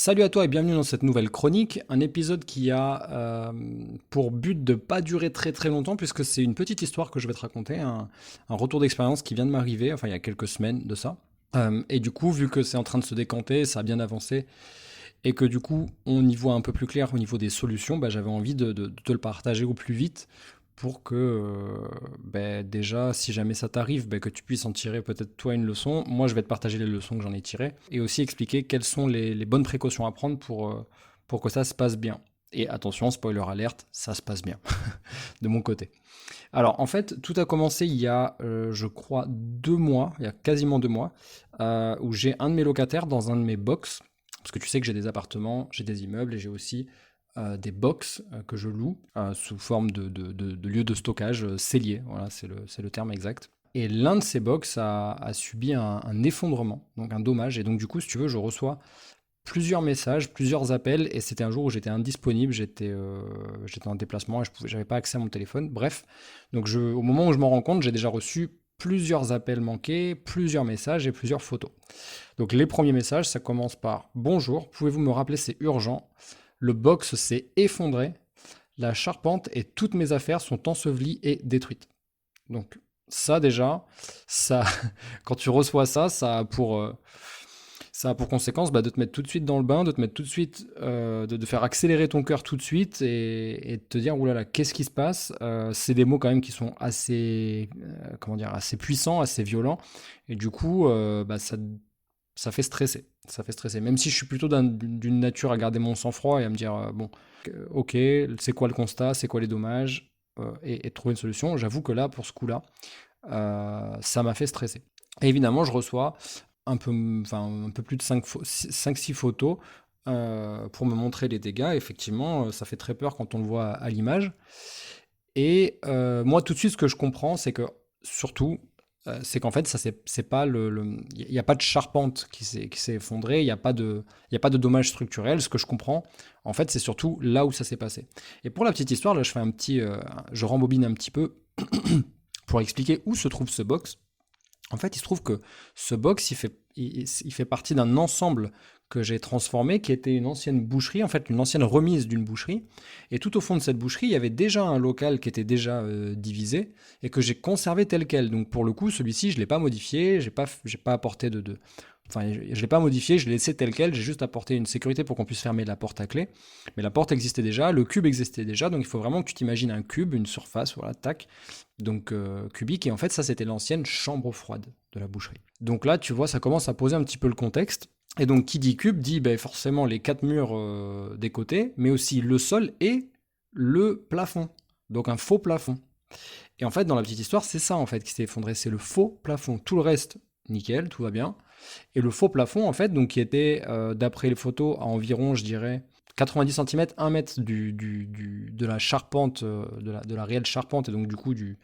Salut à toi et bienvenue dans cette nouvelle chronique, un épisode qui a pour but de pas durer très très longtemps puisque c'est une petite histoire que je vais te raconter, un retour d'expérience qui vient de m'arriver, enfin il y a quelques semaines de ça. Et du coup, vu que c'est en train de se décanter, ça a bien avancé et que du coup on y voit un peu plus clair au niveau des solutions, bah, j'avais envie de te le partager au plus vite pour que déjà, si jamais ça t'arrive, que tu puisses en tirer peut-être toi une leçon. Moi, je vais te partager les leçons que j'en ai tirées et aussi expliquer quelles sont les bonnes précautions à prendre pour que ça se passe bien. Et attention, spoiler alerte, ça se passe bien de mon côté. Alors, en fait, tout a commencé il y a, je crois, 2 mois, il y a quasiment 2 mois, où j'ai un de mes locataires dans un de mes box, parce que tu sais que j'ai des appartements, j'ai des immeubles et j'ai aussi des box que je loue sous forme de lieu de stockage cellier, voilà, c'est le terme exact. Et l'un de ces box a subi un effondrement, donc un dommage, et donc du coup, si tu veux, je reçois plusieurs messages, plusieurs appels, et c'était un jour où j'étais indisponible, j'étais en déplacement et j'avais pas accès à mon téléphone. Bref, donc au moment où je m'en rends compte, j'ai déjà reçu plusieurs appels manqués, plusieurs messages et plusieurs photos. Donc les premiers messages, ça commence par bonjour, pouvez-vous me rappeler, c'est urgent. Le box s'est effondré, la charpente et toutes mes affaires sont ensevelies et détruites. Donc ça déjà, ça, quand tu reçois ça, ça a pour conséquence de te mettre tout de suite dans le bain, de te mettre tout de suite, de faire accélérer ton cœur tout de suite et de te dire oulala, qu'est-ce qui se passe. C'est des mots quand même qui sont assez, comment dire, assez puissants, assez violents. Et du coup, ça fait stresser. Ça fait stresser. Même si je suis plutôt d'une nature à garder mon sang-froid et à me dire, bon, ok, c'est quoi le constat, c'est quoi les dommages, et trouver une solution. J'avoue que là, pour ce coup-là, ça m'a fait stresser. Et évidemment, je reçois un peu plus de 5-6 photos pour me montrer les dégâts. Effectivement, ça fait très peur quand on le voit à l'image. Et moi, tout de suite, ce que je comprends, c'est que surtout, c'est qu'en fait, ça c'est pas il n'y a pas de charpente qui s'est effondrée, il y a pas de dommage structurel. Ce que je comprends, en fait, c'est surtout là où ça s'est passé. Et pour la petite histoire, là, je rembobine un petit peu pour expliquer où se trouve ce box. En fait, il se trouve que ce box, il fait partie d'un ensemble que j'ai transformé, qui était une ancienne boucherie, en fait une ancienne remise d'une boucherie. Et tout au fond de cette boucherie, il y avait déjà un local qui était déjà divisé et que j'ai conservé tel quel. Donc pour le coup, celui-ci, je ne l'ai pas modifié, j'ai pas apporté Enfin, je ne l'ai pas modifié, je l'ai laissé tel quel, j'ai juste apporté une sécurité pour qu'on puisse fermer la porte à clé. Mais la porte existait déjà, le cube existait déjà, donc il faut vraiment que tu t'imagines un cube, une surface, voilà, tac, donc cubique, et en fait ça c'était l'ancienne chambre froide de la boucherie. Donc là tu vois ça commence à poser un petit peu le contexte, et donc qui dit cube dit forcément les quatre murs des côtés, mais aussi le sol et le plafond, donc un faux plafond. Et en fait dans la petite histoire c'est ça en fait qui s'est effondré, c'est le faux plafond, tout le reste nickel, tout va bien, et le faux plafond en fait donc qui était d'après les photos à environ je dirais 90 centimètres, 1 mètre de la charpente, de la réelle charpente, et donc du coup du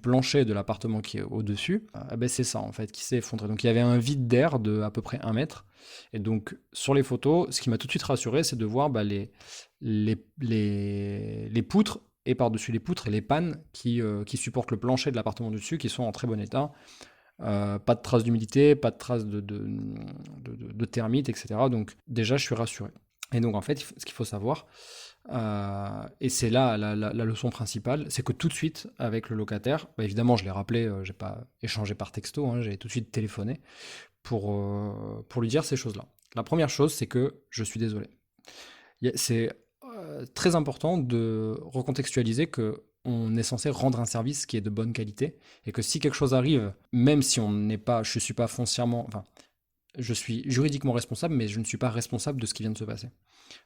plancher de l'appartement qui est au-dessus, c'est ça en fait qui s'est effondré. Donc il y avait un vide d'air de à peu près 1 mètre. Et donc sur les photos, ce qui m'a tout de suite rassuré, c'est de voir les poutres, et par-dessus les poutres et les pannes qui supportent le plancher de l'appartement dessus, qui sont en très bon état. Pas de traces d'humidité, pas de traces de termites, etc. Donc déjà, je suis rassuré. Et donc en fait, ce qu'il faut savoir, et c'est là la leçon principale, c'est que tout de suite, avec le locataire, évidemment, je l'ai rappelé, j'ai pas échangé par texto, hein, j'ai tout de suite téléphoné pour lui dire ces choses-là. La première chose, c'est que je suis désolé. C'est très important de recontextualiser que on est censé rendre un service qui est de bonne qualité, et que si quelque chose arrive, même si je suis pas foncièrement, enfin, je suis juridiquement responsable, mais je ne suis pas responsable de ce qui vient de se passer.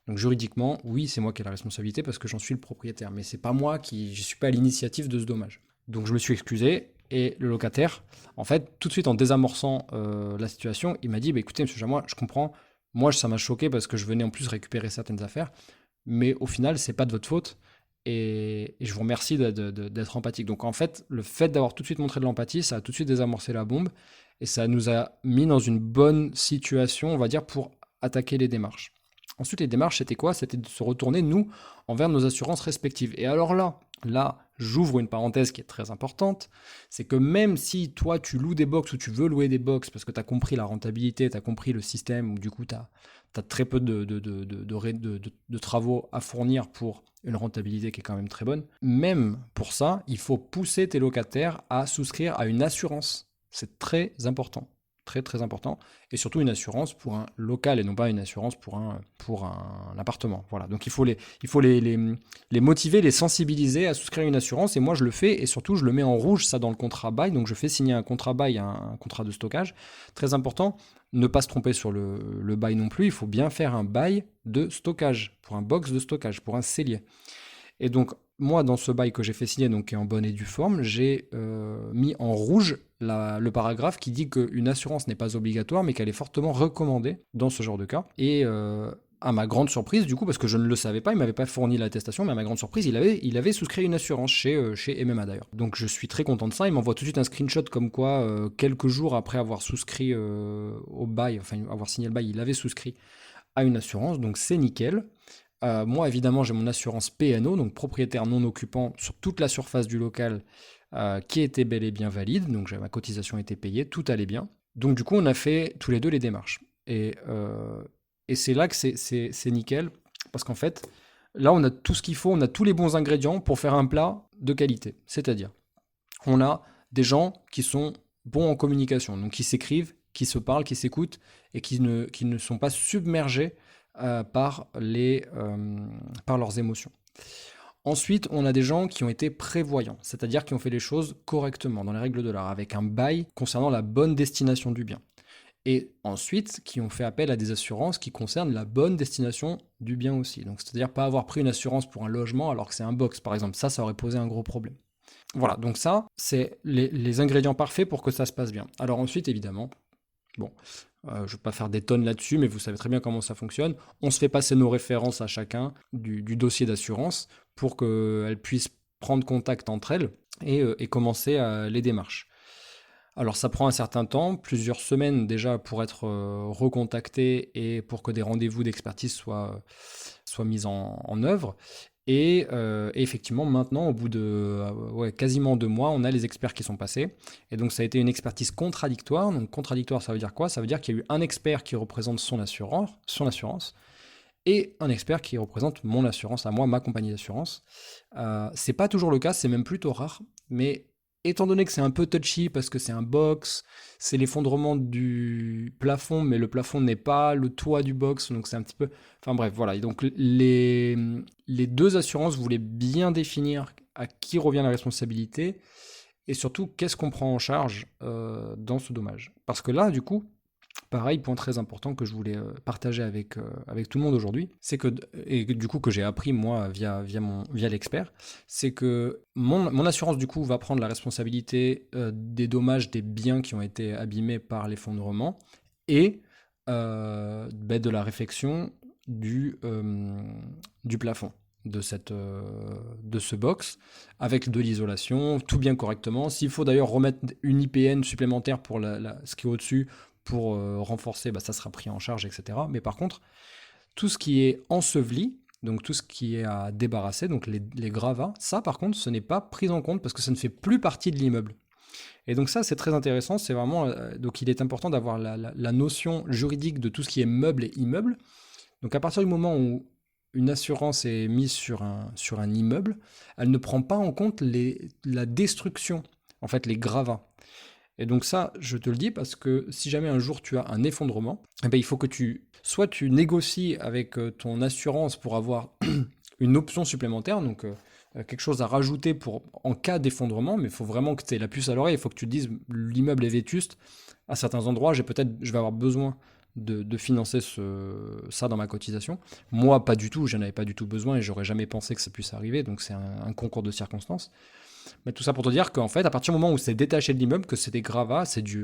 Donc juridiquement, oui, c'est moi qui ai la responsabilité parce que j'en suis le propriétaire, mais c'est pas moi je suis pas à l'initiative de ce dommage. Donc je me suis excusé, et le locataire, en fait, tout de suite en désamorçant la situation, il m'a dit, écoutez, monsieur Jamois, je comprends, moi ça m'a choqué parce que je venais en plus récupérer certaines affaires, mais au final, c'est pas de votre faute. Et je vous remercie d'être empathique. Donc en fait, le fait d'avoir tout de suite montré de l'empathie, ça a tout de suite désamorcé la bombe, et ça nous a mis dans une bonne situation, on va dire, pour attaquer les démarches. Ensuite, les démarches, c'était quoi? C'était de se retourner, nous, envers nos assurances respectives. Et alors là, Là, j'ouvre une parenthèse qui est très importante, c'est que même si toi tu loues des box ou tu veux louer des box parce que tu as compris la rentabilité, tu as compris le système, ou du coup tu as très peu de travaux à fournir pour une rentabilité qui est quand même très bonne, même pour ça, il faut pousser tes locataires à souscrire à une assurance. C'est très important. Très très important, et surtout une assurance pour un local et non pas une assurance pour un appartement. Voilà, donc il faut les motiver, les sensibiliser à souscrire une assurance, et moi je le fais, et surtout je le mets en rouge ça dans le contrat bail, donc je fais signer un contrat bail, un contrat de stockage, très important, ne pas se tromper sur le bail non plus, il faut bien faire un bail de stockage, pour un box de stockage, pour un cellier. Et donc, moi, dans ce bail que j'ai fait signer, donc qui est en bonne et due forme, j'ai mis en rouge le paragraphe qui dit qu'une assurance n'est pas obligatoire, mais qu'elle est fortement recommandée dans ce genre de cas. Et à ma grande surprise, du coup, parce que je ne le savais pas, il ne m'avait pas fourni l'attestation, mais à ma grande surprise, il avait souscrit une assurance chez MMA d'ailleurs. Donc je suis très content de ça. Il m'envoie tout de suite un screenshot comme quoi, quelques jours après avoir souscrit au bail, enfin avoir signé le bail, il avait souscrit à une assurance, donc c'est nickel. Moi, évidemment, j'ai mon assurance PNO, donc propriétaire non occupant, sur toute la surface du local, qui était bel et bien valide. Donc, ma cotisation était payée, tout allait bien. Donc, du coup, on a fait tous les deux les démarches. Et c'est là que c'est nickel, parce qu'en fait, là, on a tout ce qu'il faut, on a tous les bons ingrédients pour faire un plat de qualité. C'est-à-dire, on a des gens qui sont bons en communication, donc qui s'écrivent, qui se parlent, qui s'écoutent, et qui ne sont pas submergés par leurs émotions. Ensuite, on a des gens qui ont été prévoyants, c'est-à-dire qui ont fait les choses correctement, dans les règles de l'art, avec un bail concernant la bonne destination du bien. Et ensuite, qui ont fait appel à des assurances qui concernent la bonne destination du bien aussi. Donc, c'est-à-dire pas avoir pris une assurance pour un logement alors que c'est un box, par exemple. Ça aurait posé un gros problème. Voilà, donc ça, c'est les ingrédients parfaits pour que ça se passe bien. Alors ensuite, évidemment, bon, je ne vais pas faire des tonnes là-dessus, mais vous savez très bien comment ça fonctionne. On se fait passer nos références à chacun du dossier d'assurance pour qu'elles puissent prendre contact entre elles et commencer les démarches. Alors ça prend un certain temps, plusieurs semaines déjà pour être recontacté et pour que des rendez-vous d'expertise soient mis en œuvre. Et effectivement, maintenant, au bout de quasiment 2 mois, on a les experts qui sont passés. Et donc, ça a été une expertise contradictoire. Donc, contradictoire, ça veut dire quoi? Ça veut dire qu'il y a eu un expert qui représente son assurance, et un expert qui représente mon assurance, à moi, ma compagnie d'assurance. C'est pas toujours le cas, c'est même plutôt rare. Mais étant donné que c'est un peu touchy parce que c'est un box, c'est l'effondrement du plafond, mais le plafond n'est pas le toit du box, donc c'est un petit peu... Enfin bref, voilà. Et donc les deux assurances voulaient bien définir à qui revient la responsabilité et surtout qu'est-ce qu'on prend en charge dans ce dommage. Parce que là, du coup, pareil, point très important que je voulais partager avec tout le monde aujourd'hui, c'est que, et du coup que j'ai appris moi via l'expert, c'est que mon assurance du coup va prendre la responsabilité des dommages des biens qui ont été abîmés par l'effondrement et de la réfection du plafond de ce box, avec de l'isolation, tout bien correctement. S'il faut d'ailleurs remettre une IPN supplémentaire pour ce qui est au-dessus, pour renforcer, ça sera pris en charge, etc. Mais par contre, tout ce qui est enseveli, donc tout ce qui est à débarrasser, donc les gravats, ça par contre, ce n'est pas pris en compte parce que ça ne fait plus partie de l'immeuble. Et donc ça, c'est très intéressant, c'est vraiment... donc il est important d'avoir la notion juridique de tout ce qui est meuble et immeuble. Donc à partir du moment où une assurance est mise sur un immeuble, elle ne prend pas en compte la destruction, en fait les gravats. Et donc ça, je te le dis parce que si jamais un jour tu as un effondrement, il faut que tu négocies avec ton assurance pour avoir une option supplémentaire, donc quelque chose à rajouter en cas d'effondrement, mais il faut vraiment que tu aies la puce à l'oreille, il faut que tu te dises l'immeuble est vétuste, à certains endroits, je vais avoir besoin de financer ça dans ma cotisation. Moi, pas du tout, j'en avais pas du tout besoin et j'aurais jamais pensé que ça puisse arriver, donc c'est un concours de circonstances. Mais tout ça pour te dire qu'en fait, à partir du moment où c'est détaché de l'immeuble, que c'est des gravats, c'est tout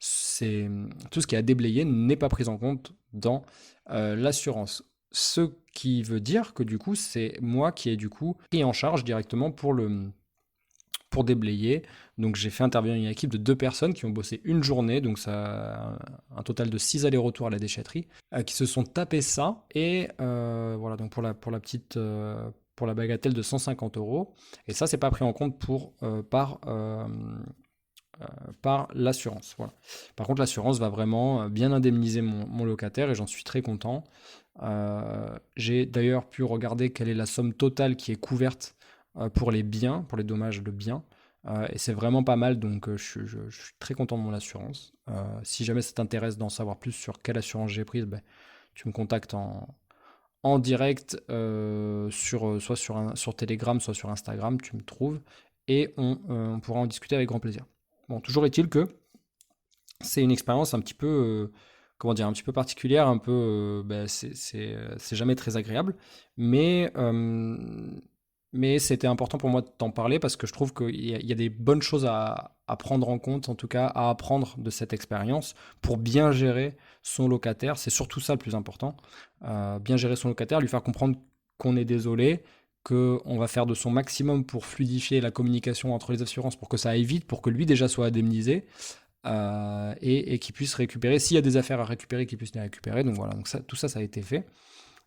ce qui est à déblayer n'est pas pris en compte dans l'assurance. Ce qui veut dire que du coup, c'est moi qui ai du coup pris en charge directement pour déblayer. Donc j'ai fait intervenir une équipe de 2 personnes qui ont bossé une journée, donc ça un total de 6 allers-retours à la déchetterie, qui se sont tapés ça. Et voilà, donc pour la petite pour la bagatelle de 150 euros. Et ça, c'est pas pris en compte par l'assurance. Voilà. Par contre, l'assurance va vraiment bien indemniser mon locataire et j'en suis très content. J'ai d'ailleurs pu regarder quelle est la somme totale qui est couverte pour les biens, pour les dommages de biens. Et c'est vraiment pas mal, donc je suis très content de mon assurance. Si jamais ça t'intéresse d'en savoir plus sur quelle assurance j'ai prise, ben, tu me contactes en direct, soit sur Telegram, soit sur Instagram, tu me trouves, et on pourra en discuter avec grand plaisir. Bon, toujours est-il que c'est une expérience un petit peu, comment dire, un petit peu particulière, un peu, ben, c'est jamais très agréable, mais, mais c'était important pour moi de t'en parler parce que je trouve qu'il y a des bonnes choses à prendre en compte, en tout cas à apprendre de cette expérience pour bien gérer son locataire. C'est surtout ça le plus important. Bien gérer son locataire, lui faire comprendre qu'on est désolé, qu'on va faire de son maximum pour fluidifier la communication entre les assurances pour que ça aille vite, pour que lui déjà soit indemnisé et qu'il puisse récupérer. S'il y a des affaires à récupérer, qu'il puisse les récupérer. Donc voilà, donc tout ça, ça a été fait.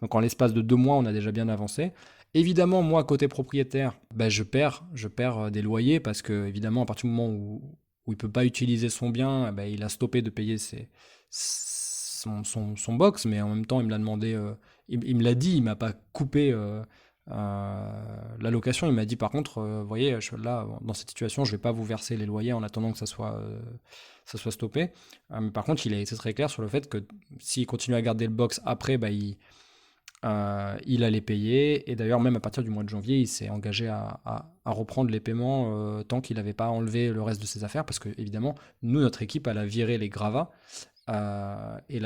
Donc en l'espace de 2 mois, on a déjà bien avancé. Évidemment, moi, côté propriétaire, ben, je perds des loyers parce que, évidemment, à partir du moment où il ne peut pas utiliser son bien, ben, il a stoppé de payer son box, mais en même temps, il me l'a demandé, il me l'a dit, il ne m'a pas coupé la location. Il m'a dit, par contre, vous voyez, là, dans cette situation, je ne vais pas vous verser les loyers en attendant que ça soit stoppé. Mais par contre, il a été très clair sur le fait que s'il continue à garder le box après, ben, il allait payer, et d'ailleurs même à partir du mois de janvier, il s'est engagé à reprendre les paiements tant qu'il n'avait pas enlevé le reste de ses affaires, parce que évidemment, nous, notre équipe, elle a viré les gravats et,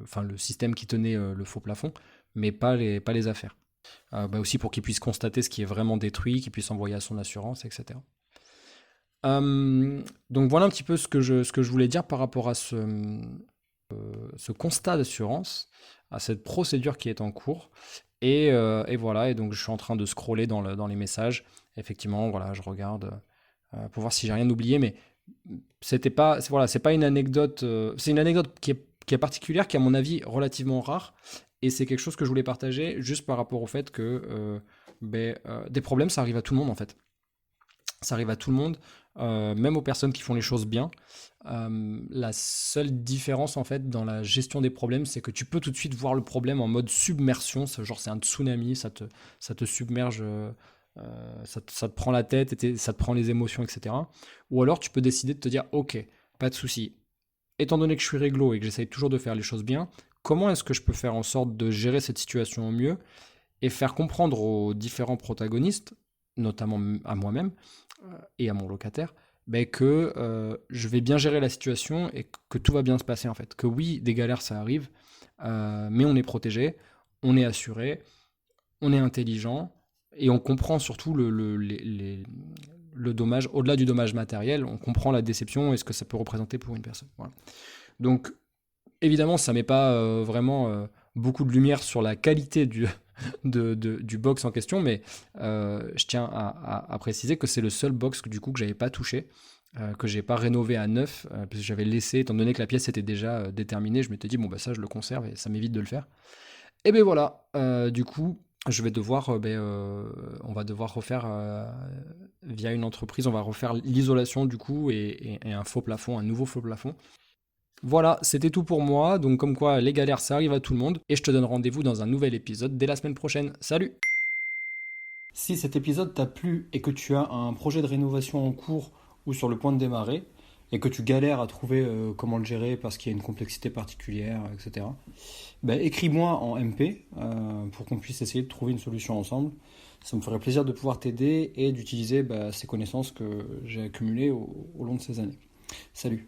enfin, le système qui tenait le faux plafond, mais pas les affaires. Bah aussi pour qu'il puisse constater ce qui est vraiment détruit, qu'il puisse envoyer à son assurance, etc. Donc voilà un petit peu ce que je voulais dire par rapport à ce constat d'assurance, à cette procédure qui est en cours. Et voilà, et donc je suis en train de scroller dans les messages. Effectivement, voilà, je regarde pour voir si j'ai rien oublié, mais voilà, c'est pas une anecdote, c'est une anecdote qui est particulière, qui est à mon avis relativement rare, et c'est quelque chose que je voulais partager juste par rapport au fait que des problèmes, ça arrive à tout le monde en fait. Ça arrive à tout le monde, même aux personnes qui font les choses bien. La seule différence en fait dans la gestion des problèmes, c'est que tu peux tout de suite voir le problème en mode submersion. Genre c'est un tsunami, ça te submerge, ça te prend la tête, ça te prend les émotions, etc. Ou alors tu peux décider de te dire, ok, pas de souci. Étant donné que je suis réglo et que j'essaye toujours de faire les choses bien, comment est-ce que je peux faire en sorte de gérer cette situation au mieux et faire comprendre aux différents protagonistes, notamment à moi-même et à mon locataire, ben que je vais bien gérer la situation et que tout va bien se passer en fait. Que oui, des galères ça arrive, mais on est protégé, on est assuré, on est intelligent et on comprend surtout le dommage, au-delà du dommage matériel, on comprend la déception et ce que ça peut représenter pour une personne. Voilà. Donc évidemment, ça met pas vraiment beaucoup de lumière sur la qualité du box en question, mais je tiens à préciser que c'est le seul box que j'avais pas touché, que j'ai pas rénové à neuf, parce que j'avais laissé, étant donné que la pièce était déjà déterminée, je m'étais dit bon bah ça je le conserve et ça m'évite de le faire. Et ben voilà, du coup je vais devoir, on va devoir refaire via une entreprise, on va refaire l'isolation du coup et un faux plafond, un nouveau faux plafond. Voilà, c'était tout pour moi, donc comme quoi les galères ça arrive à tout le monde, et je te donne rendez-vous dans un nouvel épisode dès la semaine prochaine. Salut! Si cet épisode t'a plu et que tu as un projet de rénovation en cours ou sur le point de démarrer, et que tu galères à trouver comment le gérer parce qu'il y a une complexité particulière, etc., ben, écris-moi en MP pour qu'on puisse essayer de trouver une solution ensemble. Ça me ferait plaisir de pouvoir t'aider et d'utiliser ces connaissances que j'ai accumulées au long de ces années. Salut!